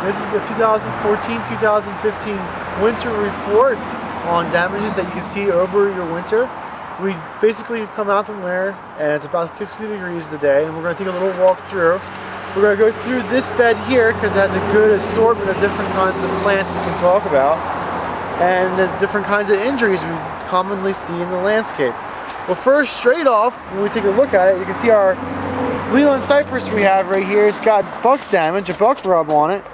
This is the 2014-2015 winter report on damages that you can see over your winter. We basically have come out from there and it's about 60 degrees today, and we're going to take a little walk through. We're going to go through this bed here because it has a good assortment of different kinds of plants we can talk about and the different kinds of injuries we commonly see in the landscape. Well, first, straight off, when we take a look at it, you can see our Leland cypress we have right here. It's got buck damage, a buck rub on it.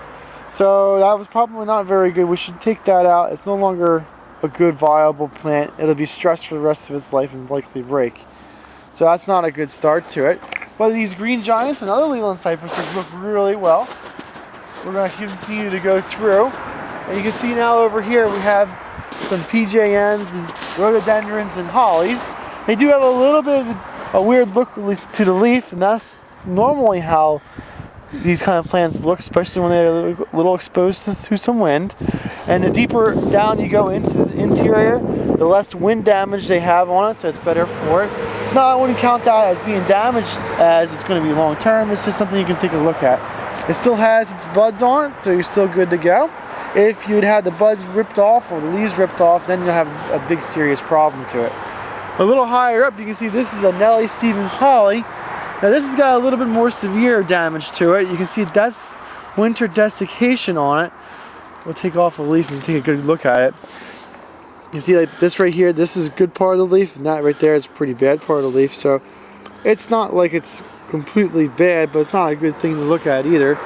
So that was probably not very good. We should take that out. It's no longer a good viable plant. It'll be stressed for the rest of its life and likely break. So that's not a good start to it. But these green giants and other Leland cypresses look really well. We're going to continue to go through. And you can see now over here we have some PJNs and rhododendrons and hollies. They do have a little bit of a weird look to the leaf, and that's normally how these kind of plants look, especially when they're a little exposed to some wind. And the deeper down you go into the interior, the less wind damage they have on it, so it's better for it. No, I wouldn't count that as being damaged as it's going to be long term. It's just something you can take a look at. It still has its buds on it, so you're still good to go. If you'd had the buds ripped off or the leaves ripped off, then you'll have a big serious problem to it. A little higher up, you can see this is a Nellie Stevens holly. Now this has got a little bit more severe damage to it. You can see that's winter desiccation on it. We'll take off a leaf and take a good look at it. You see like this right here, this is a good part of the leaf, and that right there is a pretty bad part of the leaf. So it's not like it's completely bad, but it's not a good thing to look at either.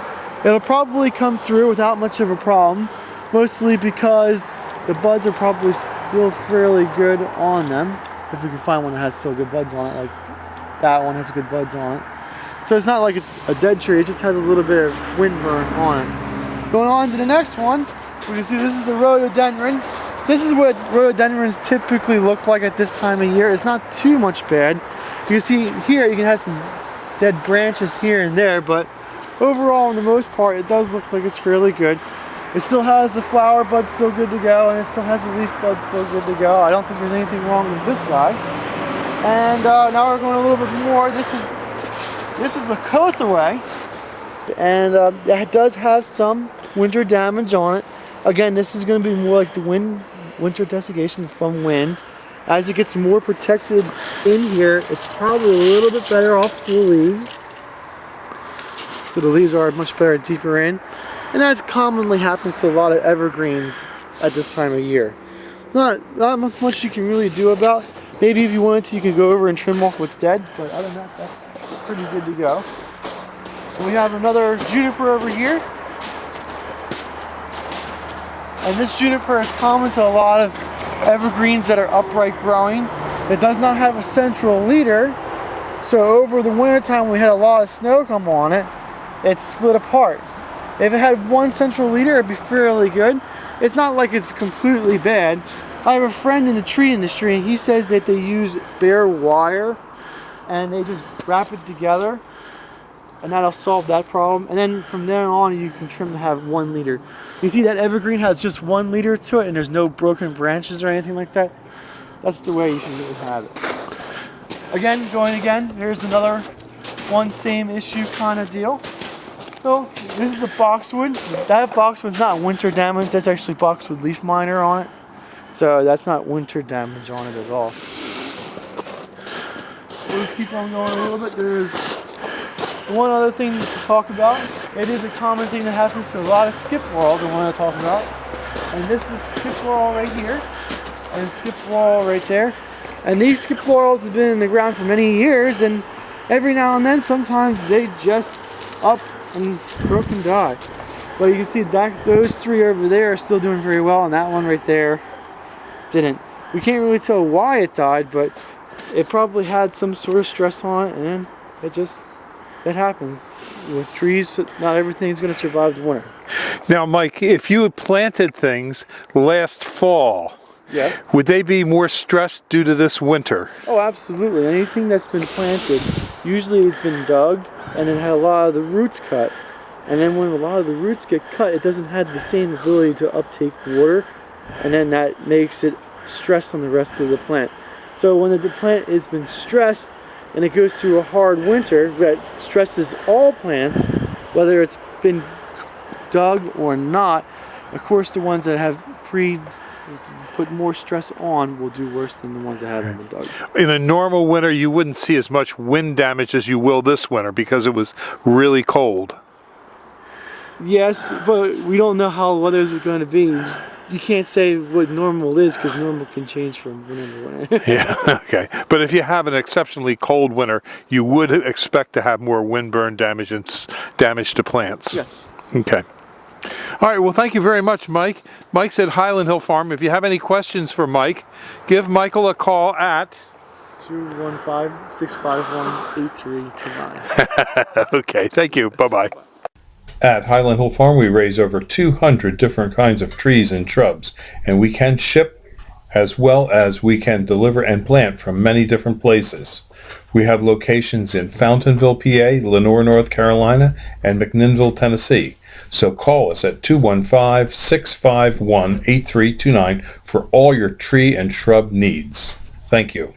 It'll probably come through without much of a problem, mostly because the buds are probably still fairly good on them. If we can find one that has still good buds on it, like that one has good buds on it. So it's not like it's a dead tree, it just has a little bit of wind burn on it. Going on to the next one, we can see this is the rhododendron. This is what rhododendrons typically look like at this time of year. It's not too much bad. You can see here, you can have some dead branches here and there, but overall, for the most part, it does look like it's fairly good. It still has the flower buds still good to go, and it still has the leaf buds still good to go. I don't think there's anything wrong with this guy. And now we're going a little bit more. This is the Kothaway, and that does have some winter damage on it. Again, this is going to be more like the winter desiccation from wind. As it gets more protected in here, it's probably a little bit better off the leaves. So the leaves are much better deeper in. And that commonly happens to a lot of evergreens at this time of year. Not much you can really do about. Maybe if you wanted to, you could go over and trim off what's dead, but other than that, that's pretty good to go. And we have another juniper over here. And this juniper is common to a lot of evergreens that are upright growing. It does not have a central leader, so over the winter time when we had a lot of snow come on it, it's split apart. If it had one central leader, it'd be fairly good. It's not like it's completely bad. I have a friend in the tree industry, and he says that they use bare wire and they just wrap it together, and that'll solve that problem. And then from there on, you can trim to have 1 leader. You see that evergreen has just 1 leader to it, and there's no broken branches or anything like that. That's the way you should really have it. Again, here's another one same issue kind of deal. So this is the boxwood. That boxwood's not winter damage. That's actually boxwood leaf miner on it. So that's not winter damage on it at all. We'll just keep on going a little bit. There's one other thing to talk about. It is a common thing that happens to a lot of skip whorls I want to talk about. And this is skip whorl right here. And skip whorl right there. And these skip whorls have been in the ground for many years, and every now and then sometimes they just up and broken die. But you can see that those 3 over there are still doing very well, and that one right there didn't. We can't really tell why it died, but it probably had some sort of stress on it, and it happens. With trees, not everything's going to survive the winter. Now, Mike, if you had planted things last fall, yeah, would they be more stressed due to this winter? Oh, absolutely. Anything that's been planted, usually it's been dug and it had a lot of the roots cut. And then when a lot of the roots get cut, it doesn't have the same ability to uptake water, and then that makes it stressed on the rest of the plant. So when the plant has been stressed and it goes through a hard winter that stresses all plants, whether it's been dug or not. Of course, the ones that have put more stress on will do worse than the ones that haven't been dug. In a normal winter, you wouldn't see as much wind damage as you will this winter because it was really cold. Yes, but we don't know how weather is going to be. You can't say what normal is because normal can change from winter to winter. Yeah, okay. But if you have an exceptionally cold winter, you would expect to have more windburn damage and damage to plants. Yes. Okay. All right, well, thank you very much, Mike. Mike's at Highland Hill Farm. If you have any questions for Mike, give Michael a call at 215-651-8329. Okay, thank you. Bye-bye. At Highland Hill Farm, we raise over 200 different kinds of trees and shrubs, and we can ship as well as we can deliver and plant from many different places. We have locations in Fountainville, PA, Lenoir, North Carolina, and McMinnville, Tennessee. So call us at 215-651-8329 for all your tree and shrub needs. Thank you.